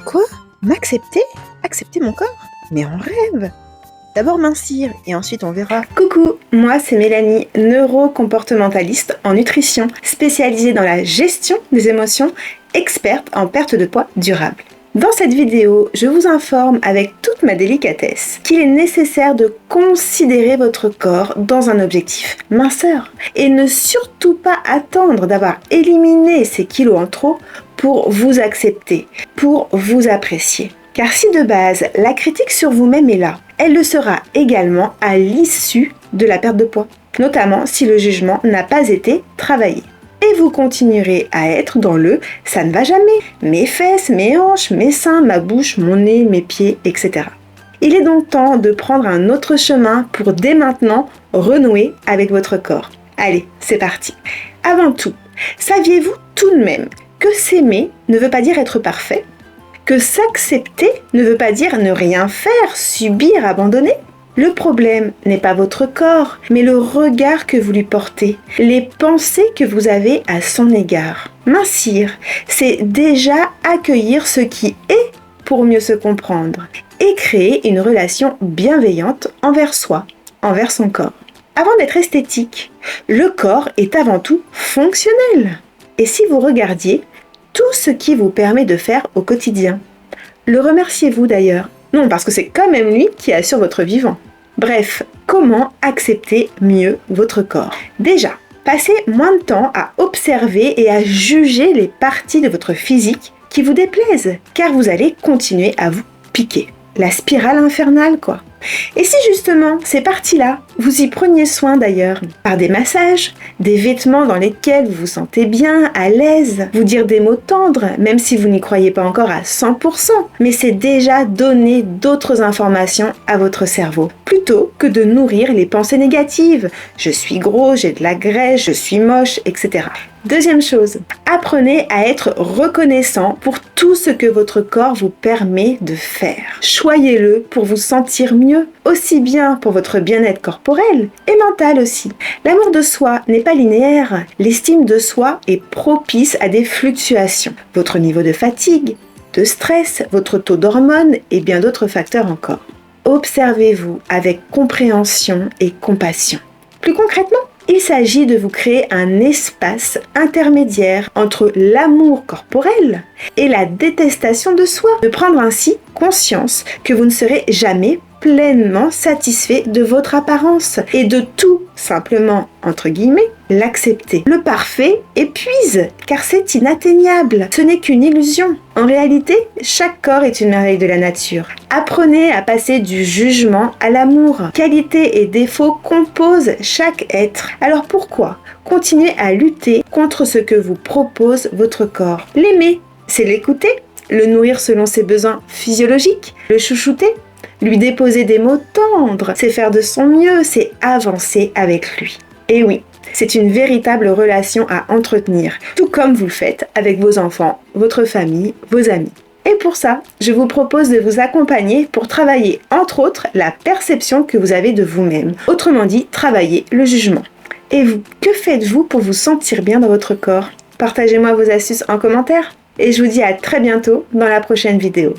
Quoi? M'accepter? Accepter mon corps? Mais en rêve! D'abord mincir et ensuite on verra. Coucou, moi c'est Mélanie, neurocomportementaliste en nutrition, spécialisée dans la gestion des émotions, experte en perte de poids durable. Dans cette vidéo, je vous informe avec toute ma délicatesse qu'il est nécessaire de considérer votre corps dans un objectif minceur et ne surtout pas attendre d'avoir éliminé ces kilos en trop pour vous accepter, pour vous apprécier. Car si de base, la critique sur vous-même est là, elle le sera également à l'issue de la perte de poids, notamment si le jugement n'a pas été travaillé. Et vous continuerez à être dans le « ça ne va jamais », mes fesses, mes hanches, mes seins, ma bouche, mon nez, mes pieds, etc. Il est donc temps de prendre un autre chemin pour dès maintenant renouer avec votre corps. Allez, c'est parti. Avant tout, saviez-vous tout de même que s'aimer ne veut pas dire être parfait ? Que s'accepter ne veut pas dire ne rien faire, subir, abandonner ? Le problème n'est pas votre corps, mais le regard que vous lui portez, les pensées que vous avez à son égard. Mincir, c'est déjà accueillir ce qui est pour mieux se comprendre et créer une relation bienveillante envers soi, envers son corps. Avant d'être esthétique, le corps est avant tout fonctionnel. Et si vous regardiez tout ce qui vous permet de faire au quotidien, le remerciez-vous d'ailleurs? Non, parce que c'est quand même lui qui assure votre vivant. Bref, comment accepter mieux votre corps? Déjà, passez moins de temps à observer et à juger les parties de votre physique qui vous déplaisent, car vous allez continuer à vous piquer. La spirale infernale, quoi. Et si justement, ces parties-là, vous y preniez soin d'ailleurs, par des massages, des vêtements dans lesquels vous vous sentez bien, à l'aise, vous dire des mots tendres, même si vous n'y croyez pas encore à 100%, mais c'est déjà donner d'autres informations à votre cerveau, plutôt que de nourrir les pensées négatives. Je suis gros, j'ai de la graisse, je suis moche, etc. Deuxième chose, apprenez à être reconnaissant pour tout ce que votre corps vous permet de faire. Choyez-le pour vous sentir mieux, aussi bien pour votre bien-être corporel et mental aussi. L'amour de soi n'est pas linéaire. L'estime de soi est propice à des fluctuations. Votre niveau de fatigue, de stress, votre taux d'hormones et bien d'autres facteurs encore. Observez-vous avec compréhension et compassion. Plus concrètement, il s'agit de vous créer un espace intermédiaire entre l'amour corporel et la détestation de soi. De prendre ainsi conscience que vous ne serez jamais pleinement satisfait de votre apparence et de tout simplement, entre guillemets, l'accepter. Le parfait épuise, car c'est inatteignable. Ce n'est qu'une illusion. En réalité, chaque corps est une merveille de la nature. Apprenez à passer du jugement à l'amour. Qualités et défauts composent chaque être. Alors pourquoi continuer à lutter contre ce que vous propose votre corps? L'aimer, c'est l'écouter, le nourrir selon ses besoins physiologiques, le chouchouter, lui déposer des mots tendres, c'est faire de son mieux, c'est avancer avec lui. Et oui, c'est une véritable relation à entretenir, tout comme vous le faites avec vos enfants, votre famille, vos amis. Et pour ça, je vous propose de vous accompagner pour travailler, entre autres, la perception que vous avez de vous-même. Autrement dit, travailler le jugement. Et vous, que faites-vous pour vous sentir bien dans votre corps? Partagez-moi vos astuces en commentaire. Et je vous dis à très bientôt dans la prochaine vidéo.